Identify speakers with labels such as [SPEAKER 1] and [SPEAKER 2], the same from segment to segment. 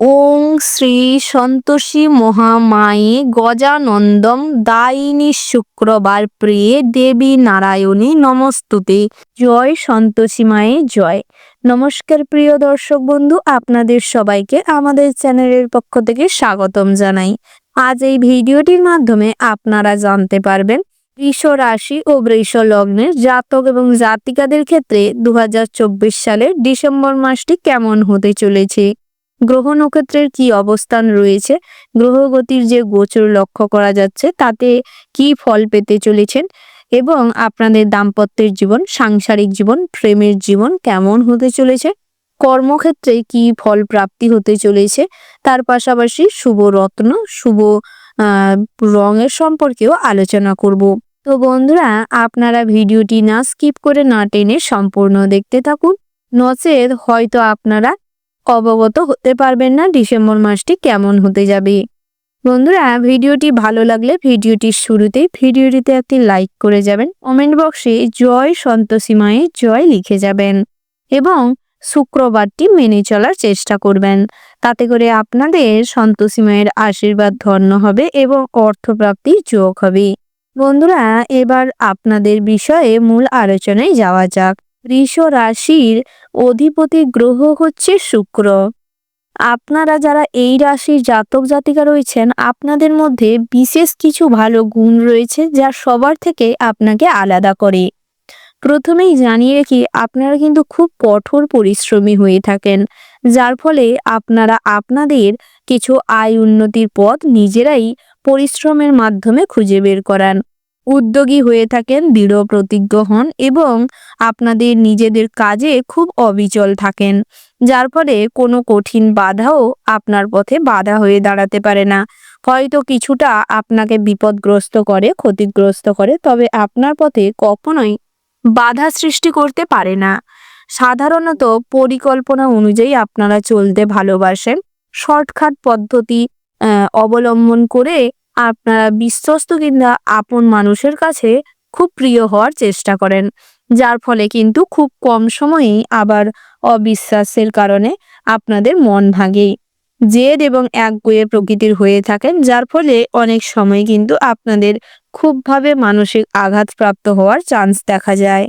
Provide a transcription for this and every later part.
[SPEAKER 1] ওং শ্রী সন্তোষী মহামায়ে গজানন্দম দায়িনী শুক্রবার প্রিয়ে দেবী নারায়ণী নমস্তুতে। জয় সন্তোষী মায়ে জয়। নমস্কার প্রিয় দর্শক বন্ধু, আপনাদের সবাইকে আমাদের চ্যানেলের পক্ষ থেকে স্বাগতম জানাই। আজ এই ভিডিওটির মাধ্যমে আপনারা জানতে পারবেন বৃষ রাশি ও বৃষ লগ্নের জাতক এবং জাতিকাদের ক্ষেত্রে 2024 সালের ডিসেম্বর মাসটি কেমন হতে চলেছে, গ্রহ নক্ষত্রের কি অবস্থান রয়েছে, গ্রহগতির যে গোচর লক্ষ্য করা যাচ্ছে তাতে কি ফল পেতে চলেছেন এবং আপনাদের দাম্পত্যের জীবন, সাংসারিক জীবন, প্রেমের জীবন কেমন হতে চলেছে, কর্মক্ষেত্রে কি ফল প্রাপ্তি হতে চলেছে, তার পাশাপাশি শুভ রত্ন, শুভ রঙের সম্পর্কেও আলোচনা করব। তো বন্ধুরা, আপনারা ভিডিওটি না স্কিপ করে না টেনে সম্পূর্ণ দেখতে থাকুন, নচেত হয়তো আপনারা অবগত হতে পারবেন না ডিসেম্বর মাসটি কেমন হতে যাবে। বন্ধুরা, ভিডিওটি ভালো লাগলে ভিডিওটির শুরুতেই ভিডিওটিতে একটি লাইক করে যাবেন, কমেন্ট বক্সে জয় সন্তোষী মায়ে জয় লিখে যাবেন এবং শুক্রবারটি মেনে চলার চেষ্টা করবেন। তাতে করে আপনাদের সন্তোষী মায়ের আশীর্বাদ ধন্য হবে এবং অর্থপ্রাপ্তির যোগ হবে। বন্ধুরা, এবার আপনাদের বিষয়ে মূল আলোচনায় যাওয়া যাক। বৃষ রাশির অধিপতি গ্রহ হচ্ছে শুক্র। আপনারা যারা এই রাশির জাতক জাতিকা রয়েছেন, আপনাদের মধ্যে বিশেষ কিছু ভালো গুণ রয়েছে যা সবার থেকে আপনাকে আলাদা করে। প্রথমেই জানিয়ে রাখি, আপনারা কিন্তু খুব কঠোর পরিশ্রমী হয়ে থাকেন, যার ফলে আপনারা আপনাদের কিছু আয় উন্নতির পথ নিজেরাই পরিশ্রমের মাধ্যমে খুঁজে বের করান। উদ্যোগী হয়ে থাকেন, দৃঢ় প্রতিজ্ঞ হন এবং আপনাদের নিজেদের কাজে খুব অবিচল থাকেন, যার ফলে কোনো কঠিন বাধাও আপনার পথে বাধা হয়ে দাঁড়াতে পারে না। হয়তো কিছুটা আপনাকে বিপদগ্রস্ত করে, ক্ষতিগ্রস্ত করে, তবে আপনার পথে কখনোই বাধা সৃষ্টি করতে পারে না। সাধারণত পরিকল্পনা অনুযায়ী আপনারা চলতে ভালোবাসেন। শর্টকাট পদ্ধতি অবলম্বন করে আপনারা বিশ্বস্ত কিংবা আপন মানুষের কাছে খুব প্রিয় হওয়ার চেষ্টা করেন, যার ফলে কিন্তু খুব কম সময়েই আবার অবিশ্বাসের কারণে আপনাদের মন ভাঙে। জেদ এবং একগুঁয়ে প্রকৃতির হয়ে থাকেন, যার ফলে অনেক সময় কিন্তু আপনাদের খুবভাবে মানসিক আঘাতপ্রাপ্ত হওয়ার চান্স দেখা যায়।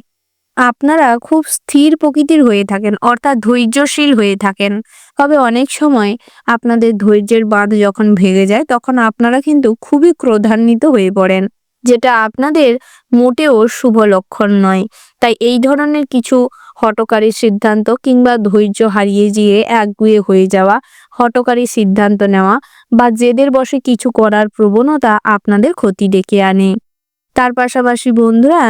[SPEAKER 1] আপনারা খুব স্থির প্রকৃতির হয়ে থাকেন, অর্থাৎ ধৈর্যশীল হয়ে থাকেন। তবে অনেক সময় আপনাদের ধৈর্যের বাঁধ যখন ভেঙে যায়, তখন আপনারা কিন্তু খুবই ক্রোধান্বিত হয়ে পড়েন, যেটা আপনাদের মোটেও শুভ লক্ষণ নয়। তাই এই ধরনের কিছু হঠকারী সিদ্ধান্ত কিংবা ধৈর্য হারিয়ে গিয়ে একগুঁয়ে হয়ে যাওয়া, হঠকারী সিদ্ধান্ত নেওয়া বা জেদের বশে কিছু করার প্রবণতা আপনাদের ক্ষতি ডেকে আনে। তার পাশাপাশি বন্ধুরা,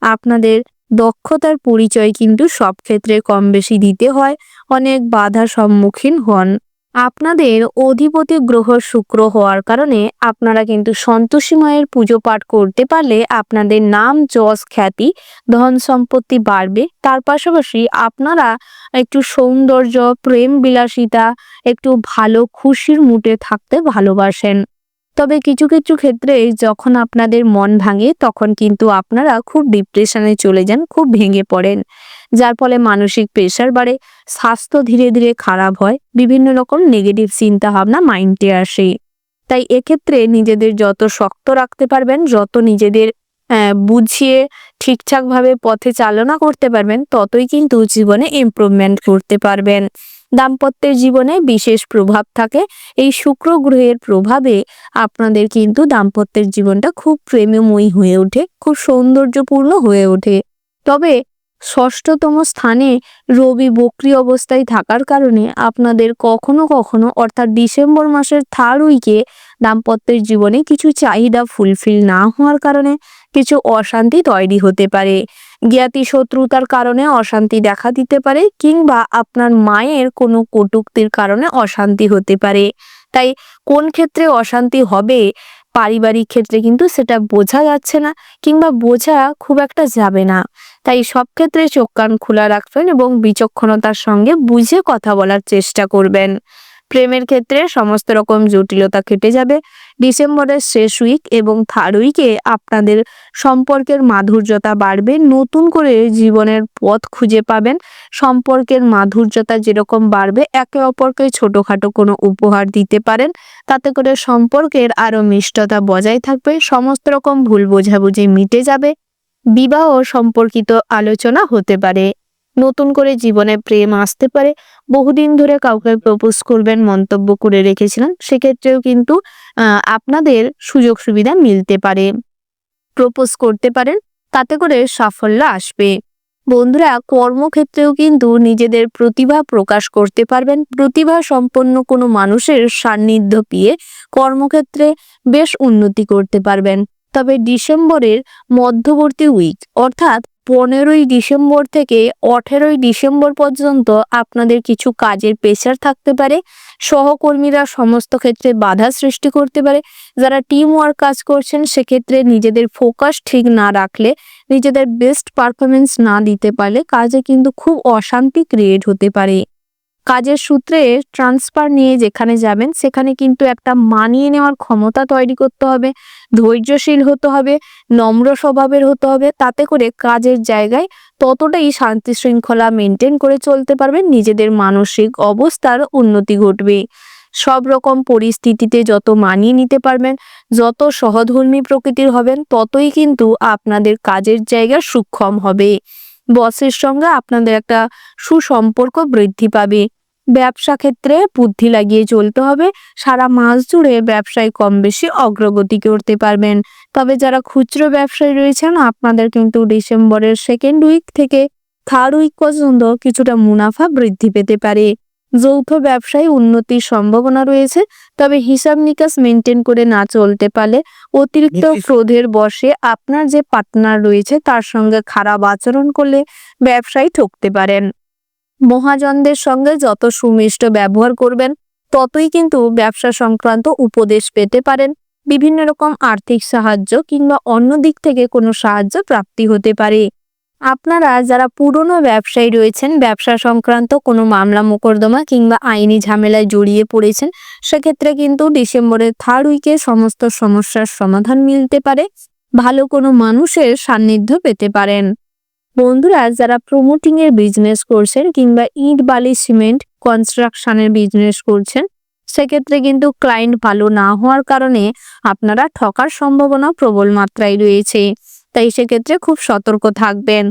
[SPEAKER 1] আপনাদের দক্ষতার পরিচয় কিন্তু সব ক্ষেত্রে কম বেশি দিতে হয়, অনেক বাধার সম্মুখীন হন। আপনাদের অধিপতি গ্রহ শুক্র হওয়ার কারণে আপনারা কিন্তু সন্তোষী মায়ের পুজো পাঠ করতে পারলে আপনাদের নাম, যশ, খ্যাতি, ধন সম্পত্তি বাড়বে। তার পাশাপাশি আপনারা একটু সৌন্দর্য, প্রেম বিলাসিতা, একটু ভালো খুশির মুডে থাকতে ভালোবাসেন। তবে কিছু কিছু ক্ষেত্রে যখন আপনাদের মন ভাঙে, তখন কিন্তু আপনারা খুব ডিপ্রেশনে চলে যান, খুব ভেঙে পড়েন, যার ফলে মানসিক প্রেশার বাড়ে, স্বাস্থ্য ধীরে ধীরে খারাপ হয়, বিভিন্ন রকম নেগেটিভ চিন্তা ভাবনা মাইন্ডে আসে। তাই এক্ষেত্রে নিজেদের যত শক্ত রাখতে পারবেন, যত নিজেদের বুঝিয়ে ঠিকঠাকভাবে পথে চালনা করতে পারবেন, ততই কিন্তু জীবনে ইমপ্রুভমেন্ট করতে পারবেন। দাম্পত্যের জীবনে বিশেষ প্রভাব থাকে। এই শুক্র গ্রহের প্রভাবে আপনাদের কিন্তু দাম্পত্যের জীবনটা খুব প্রেমময়ী হয়ে ওঠে, খুব সৌন্দর্যপূর্ণ হয়ে ওঠে। তবে ষষ্ঠতম স্থানে রবি বক্রী অবস্থায় থাকার কারণে আপনাদের কখনো কখনো, অর্থাৎ ডিসেম্বর মাসের থার্ড উইকে দাম্পত্যের জীবনে কিছু চাহিদা ফুলফিল না হওয়ার কারণে কিছু অশান্তি তৈরি হতে পারে। জ্ঞাতি শত্রুতার কারণে অশান্তি দেখা দিতে পারে কিংবা আপনার মায়ের কোনো কটূক্তির কারণে অশান্তি হতে পারে। তাই কোন ক্ষেত্রে অশান্তি হবে পারিবারিক ক্ষেত্রে কিন্তু সেটা বোঝা যাচ্ছে না কিংবা বোঝা খুব একটা যাবে না। তাই সব ক্ষেত্রে চোখ কান খোলা রাখবেন এবং বিচক্ষণতার সঙ্গে বুঝে কথা বলার চেষ্টা করবেন। প্রেমের ক্ষেত্রে সমস্ত রকম জটিলতা কেটে যাবে। ডিসেম্বরের শেষ উইক এবং থার্ড উইকে আপনাদের সম্পর্কের মাধুর্যতা বাড়বে, নতুন করে জীবনের পথ খুঁজে পাবেন। সম্পর্কের মাধুর্যতা যেরকম বাড়বে, একে অপরকে ছোটখাটো কোনো উপহার দিতে পারেন, তাতে করে সম্পর্কের আরো মিষ্টতা বজায় থাকবে। সমস্ত রকম ভুল বোঝাবুঝি মিটে যাবে। বিবাহ সম্পর্কিত আলোচনা হতে পারে, নতুন করে জীবনে প্রেম আসতে পারে। বহুদিন ধরে কাউকে প্রপোজ করবেন মন্তব্য করে রেখেছিলেন, সেক্ষেত্রেও কিন্তু আপনাদের সুযোগ সুবিধা মিলতে পারে, প্রপোজ করতে পারেন, তাতে করে সাফল্য আসবে। বন্ধুরা, কর্মক্ষেত্রেও কিন্তু নিজেদের প্রতিভা প্রকাশ করতে পারবেন। প্রতিভা সম্পন্ন কোনো মানুষের সান্নিধ্য পেয়ে কর্মক্ষেত্রে বেশ উন্নতি করতে পারবেন। তবে ডিসেম্বরের মধ্যবর্তী উইক অর্থাৎ 15ই ডিসেম্বর থেকে 18ই ডিসেম্বর পর্যন্ত আপনাদের কিছু কাজের প্রেশার থাকতে পারে। সহকর্মীরা সমস্ত ক্ষেত্রে বাধা সৃষ্টি করতে পারে। যারা টিম ওয়ার্ক কাজ করছেন, সেক্ষেত্রে নিজেদের ফোকাস ঠিক না রাখলে, নিজেদের বেস্ট পারফরমেন্স না দিতে পারলে কাজে কিন্তু খুব অশান্তি ক্রিয়েট হতে পারে। কাজের সূত্রে ট্রান্সফার নিয়ে যেখানে যাবেন, সেখানে কিন্তু একটা মানিয়ে নেওয়ার ক্ষমতা তৈরি করতে হবে, ধৈর্যশীল হতে হবে, নম্র স্বভাবের হতে হবে, তাতে করে কাজের জায়গায় ততটাই শান্তি শৃঙ্খলা মেনটেন করে চলতে পারবেন, নিজেদের মানসিক অবস্থার উন্নতি ঘটবে। সব রকম পরিস্থিতিতে যত মানিয়ে নিতে পারবেন, যত সহধর্মী প্রকৃতির হবেন, ততই কিন্তু আপনাদের কাজের জায়গা সূক্ষ্ম হবে। বসের সঙ্গে আপনাদের একটা সুসম্পর্ক বৃদ্ধি পাবে। ব্যবসা ক্ষেত্রে বুদ্ধি লাগিয়ে চলতে হবে। সারা মাস জুড়ে ব্যবসায় কম বেশি অগ্রগতি করতে পারবেন। তবে যারা খুচরো ব্যবসায়ী রয়েছেন, আপনাদের কিন্তু ডিসেম্বরের সেকেন্ড উইক থেকে থার্ড উইক পর্যন্ত কিছুটা মুনাফা বৃদ্ধি পেতে পারে। যৌথ ব্যবসায় উন্নতির সম্ভাবনা রয়েছে, তবে হিসাব নিকাশ মেনটেন করে না চলতে পারলে অতিরিক্ত ক্রোধের বশে আপনার যে পার্টনার রয়েছে তার সঙ্গে খারাপ আচরণ করলে ব্যবসায় ঠকতে পারেন। মহাজনদের সঙ্গে যত সুমিষ্ট ব্যবহার করবেন, ততই কিন্তু ব্যবসা সংক্রান্ত উপদেশ পেতে পারেন। বিভিন্ন রকম আর্থিক সাহায্য কিংবা অন্য দিক থেকে কোনো সাহায্য প্রাপ্তি হতে পারে। আপনারা যারা পুরনো ব্যবসায়ী রয়েছেন, ব্যবসা সংক্রান্ত কোনো মামলা মোকদ্দমা কিংবা আইনি ঝামেলায় জড়িয়ে পড়েছেন, সেক্ষেত্রে কিন্তু ডিসেম্বরের থার্ড উইকে সমস্ত সমস্যার সমাধান মিলতে পারে। ভালো কোনো মানুষের সান্নিধ্য পেতে পারেন। বন্ধুরা, যারা প্রমোটিং এর বিজনেস করছেন কিংবা ইট বালি সিমেন্ট কনস্ট্রাকশনের বিজনেস করছেন, সেক্ষেত্রে কিন্তু ক্লায়েন্ট ভালো না হওয়ার কারণে আপনারা ঠকার সম্ভাবনা প্রবল মাত্রায় রয়েছে। তাই সেক্ষেত্রে খুব সতর্ক থাকবেন।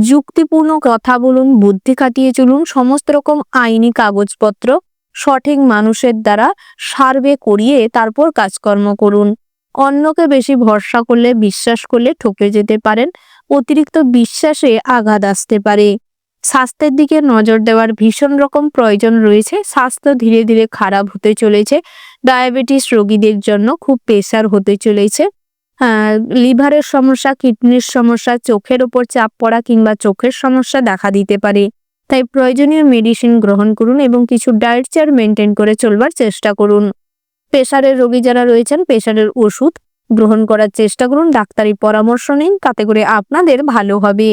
[SPEAKER 1] যুক্তিপূর্ণ কথা বলুন, বুদ্ধি খাটিয়ে চলুন। সমস্ত রকম আইনি কাগজপত্র সঠিক মানুষের দ্বারা সার্ভে করিয়ে তারপর কাজকর্ম করুন। অন্যকে বেশি ভরসা করলে, বিশ্বাস করলে ঠকে যেতে পারেন। অতিরিক্ত বিশ্বাসে আঘাত আসতে পারে। স্বাস্থ্যের দিকে নজর দেওয়ার ভীষণ রকম প্রয়োজন রয়েছে। স্বাস্থ্য ধীরে ধীরে খারাপ হতে চলেছে। ডায়াবেটিস রোগীদের জন্য খুব প্রেসার হতে চলেছে। লিভারের সমস্যা, কিডনির সমস্যা, চোখের ওপর চাপ পড়া কিংবা চোখের সমস্যা দেখা দিতে পারে। তাই প্রয়োজনীয় মেডিসিন গ্রহণ করুন এবং কিছু ডায়েট চার্ট মেনটেন করে চলবার চেষ্টা করুন। প্রেসারের রোগী যারা রয়েছেন, প্রেসারের ওষুধ গ্রহণ করার চেষ্টা করুন, ডাক্তারি পরামর্শ নিন, তাতে করে আপনাদের ভালো হবে।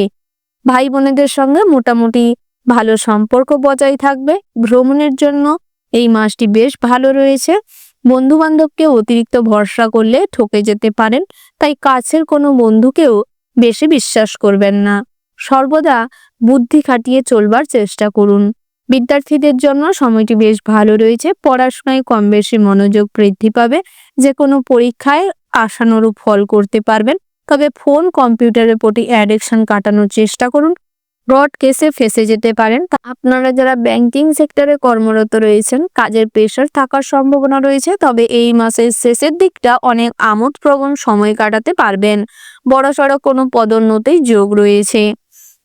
[SPEAKER 1] ভাই বোনেদের সঙ্গে মোটামুটি ভালো সম্পর্ক বজায় থাকবে। ভ্রমণের জন্য এই মাসটি বেশ ভালো রয়েছে। বন্ধু বান্ধবকে অতিরিক্ত ভরসা করলে ঠকে যেতে পারেন, তাই কাছের কোনো বন্ধুকেও বেশি বিশ্বাস করবেন না। সর্বদা বুদ্ধি খাটিয়ে চলবার চেষ্টা করুন। বিদ্যার্থীদের জন্য সময়টি বেশ ভালো রয়েছে। পড়াশোনায় কম বেশি মনোযোগ বৃদ্ধি পাবে। যে কোনো পরীক্ষায় আশানুরূপ ফল করতে পারবেন। তবে ফোন কম্পিউটারের প্রতি অ্যাডিকশন কাটানোর চেষ্টা করুন। ব্রড কেসে ফেসে যেতে পারেন। আপনারা যারা ব্যাংকিং সেক্টরে কর্মরত রয়েছেন, কাজের প্রেশার থাকার সম্ভাবনা রয়েছে। তবে এই মাসের শেষের দিকটা অনেক আমোদপ্রবণ সময় কাটাতে পারবেন। বড়সড় কোনো পদোন্নতির যোগ রয়েছে।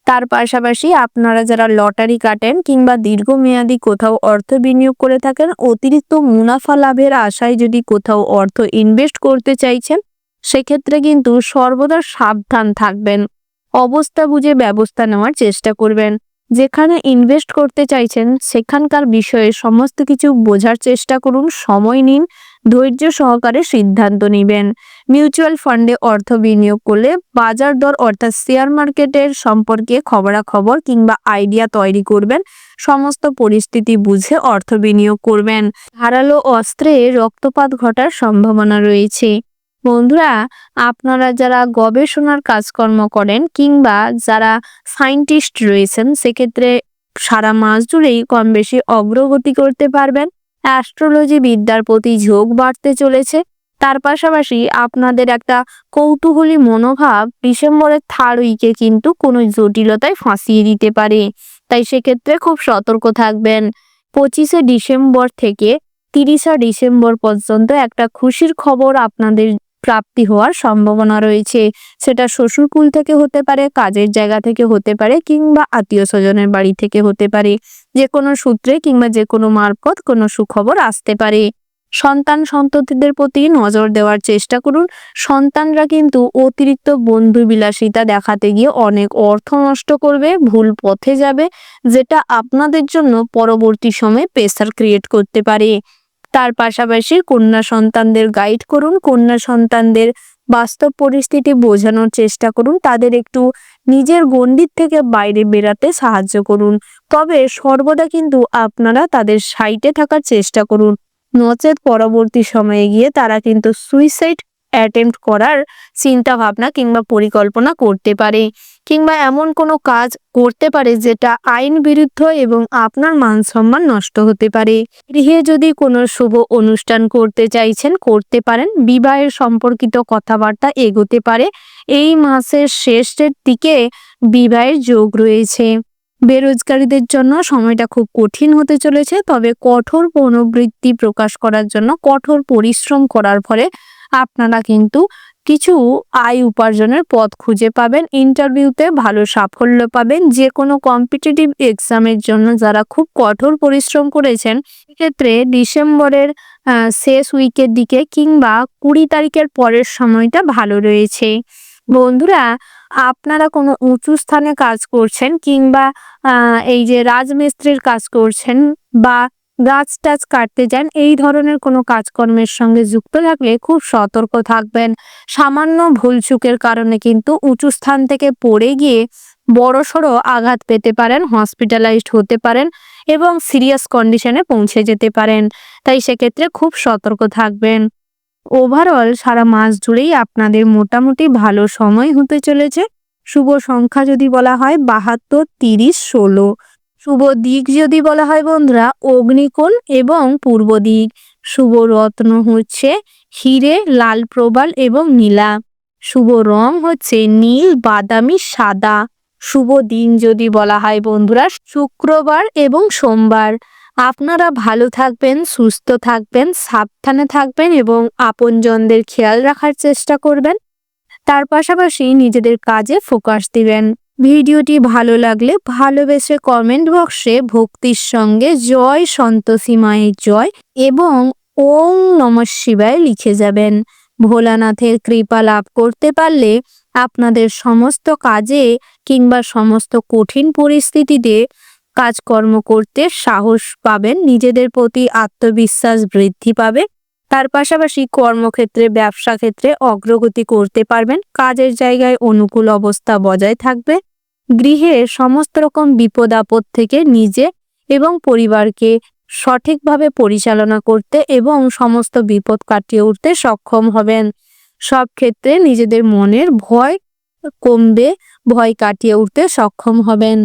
[SPEAKER 1] তার পাশাপাশি আপনারা যারা লটারি কাটেন কিংবা দীর্ঘমেয়াদী কোথাও অর্থ বিনিয়োগ করে থাকেন, অতিরিক্ত মুনাফা লাভের আশায় যদি কোথাও অর্থ ইনভেস্ট করতে চাইছেন, সেক্ষেত্রে কিন্তু সর্বদা সাবধান থাকবেন। অবস্থা বুঝে ব্যবস্থা নেওয়ার চেষ্টা করবেন। যেখানে ইনভেস্ট করতে চাইছেন সেখানকার বিষয়ে সমস্ত কিছু বোঝার চেষ্টা করুন, সময় নিন, ধৈর্য সহকারে সিদ্ধান্ত নেবেন। মিউচুয়াল ফান্ডে অর্থ বিনিয়োগ করলে বাজার দর অর্থাৎ শেয়ার মার্কেটের সম্পর্কে খবরাখবর কিংবা আইডিয়া তৈরি করবেন, সমস্ত পরিস্থিতি বুঝে অর্থ বিনিয়োগ করবেন। ধারালো অস্ত্রে রক্তপাত ঘটার সম্ভাবনা রয়েছে। বন্ধুরা, আপনারা যারা গবেষণার কাজকর্ম করেন কিংবা যারা সায়েন্টিস্ট রয়েছেন সেক্ষেত্রে সারা মাস জুড়েই কম বেশি অগ্রগতি করতে পারবেন। অ্যাস্ট্রোলজি বিদ্যার প্রতি ঝোঁক বাড়তে চলেছে। তার পাশাপাশি আপনাদের একটা কৌতূহলী মনোভাব ডিসেম্বরের থার্ড উইকে কিন্তু কোনো জটিলতায় ফাঁসিয়ে দিতে পারে, তাই সেক্ষেত্রে খুব সতর্ক থাকবেন। 25শে ডিসেম্বর থেকে 30শে ডিসেম্বর পর্যন্ত একটা খুশির খবর আপনাদের প্রাপ্তি হওয়ার সম্ভাবনা রয়েছে। সেটা শ্বশুরকুল থেকে হতে পারে, কাজের জায়গা থেকে হতে পারে কিংবা আত্মীয় স্বজনের বাড়ি থেকে হতে পারে। যে কোনো সূত্রে কিংবা যে কোনো মারফত কোনো সুখবর আসতে পারে। সন্তান সন্ততিদের প্রতি নজর দেওয়ার চেষ্টা করুন। সন্তানরা কিন্তু অতিরিক্ত বন্ধু বিলাসিতা দেখাতে গিয়ে অনেক অর্থ নষ্ট করবে, ভুল পথে যাবে, যেটা আপনাদের জন্য পরবর্তী সময়ে প্রেসার ক্রিয়েট করতে পারে। তার পাশাপাশি কন্যা সন্তানদের গাইড করুন, কন্যা সন্তানদের বাস্তব পরিস্থিতি বোঝানোর চেষ্টা করুন, তাদের একটু নিজের গণ্ডির থেকে বাইরে বেরাতে সাহায্য করুন। তবে সর্বদা কিন্তু আপনারা তাদের সাইডে থাকার চেষ্টা করুন, নচেত পরবর্তী সময়ে গিয়ে তারা কিন্তু সুইসাইড অ্যাটেম্প্ট করার চিন্তা ভাবনা কিংবা পরিকল্পনা করতে পারে, কিংবা এমন কোনো কাজ করতে পারে যেটা আইন বিরুদ্ধ এবং আপনার মান সম্মান নষ্ট হতে পারে। গৃহে যদি কোনো শুভ অনুষ্ঠান করতে চাইছেন করতে পারেন। বিবাহের সম্পর্কিত কথাবার্তা এগোতে পারে। এই মাসের শেষের দিকে বিবাহের যোগ রয়েছে। বেরোজগারীদের জন্য সময়টা খুব কঠিন হতে চলেছে, তবে কঠোর মনোবৃত্তি প্রকাশ করার জন্য কঠোর পরিশ্রম করার ফলে আপনারা কিন্তু কিছু আয় উপার্জনের পথ খুঁজে পাবেন। ইন্টারভিউতে ভালো সাফল্য পাবেন। যে কোনো কম্পিটিটিভ এক্সামের জন্য যারা খুব কঠোর পরিশ্রম করেছেন সেক্ষেত্রে ডিসেম্বরের শেষ উইকের দিকে কিংবা 20 তারিখের পরের সময়টা ভালো রয়েছে। বন্ধুরা, আপনারা কোনো উঁচু স্থানে কাজ করছেন কিংবা এই যে রাজমিস্ত্রির কাজ করছেন বা গাছ টাছ কাটতে যান, এই ধরনের কোনো কাজকর্মের সঙ্গে যুক্ত থাকলে খুব সতর্ক থাকবেন। সামান্য ভুলচুকের কারণে কিন্তু উঁচু স্থান থেকে পড়ে গিয়ে বড়সড় আঘাত পেতে পারেন, হসপিটালাইজড হতে পারেন এবং সিরিয়াস কন্ডিশনে পৌঁছে যেতে পারেন। তাই সেক্ষেত্রে খুব সতর্ক থাকবেন। ওভারঅল সারা মাস জুড়েই আপনাদের মোটামুটি ভালো সময় হতে চলেছে। শুভ সংখ্যা যদি বলা হয় 72, 30, 16। শুভ দিক যদি বলা হয় বন্ধুরা অগ্নিকোণ এবং পূর্ব দিক। শুভ রত্ন হচ্ছে হিরে, লাল প্রবাল এবং নীলা। শুভ রং হচ্ছে নীল, বাদামি, সাদা। শুভ দিন যদি বলা হয় বন্ধুরা শুক্রবার এবং সোমবার। আপনারা ভালো থাকবেন, সুস্থ থাকবেন, সাবধানে থাকবেন এবং আপনজনদের খেয়াল রাখার চেষ্টা করবেন। তার পাশাপাশি নিজেদের কাজে ফোকাস দিবেন। ভিডিওটি ভালো লাগলে ভালোবেসে কমেন্ট বক্সে ভক্তির সঙ্গে জয় সন্তোষী মায়ের জয় এবং ওম নমঃ শিবায় লিখে যাবেন। ভোলানাথের কৃপা লাভ করতে পারলে আপনাদের সমস্ত কাজে কিংবা সমস্ত কঠিন পরিস্থিতিতে কাজকর্ম করতে সাহস পাবেন, নিজেদের প্রতি আত্মবিশ্বাস বৃদ্ধি পাবে। তার পাশাপাশি কর্মক্ষেত্রে, ব্যবসা ক্ষেত্রে অগ্রগতি করতে পারবেন। কাজের জায়গায় অনুকূল অবস্থা বজায় থাকবে। গৃহে সমস্ত রকম বিপদ আপদ থেকে নিজে এবং পরিবারকে সঠিকভাবে পরিচালনা করতে এবং সমস্ত বিপদ কাটিয়ে উঠতে সক্ষম হবেন। সব ক্ষেত্রে নিজেদের মনের ভয় কমবে, ভয় কাটিয়ে উঠতে সক্ষম হবেন।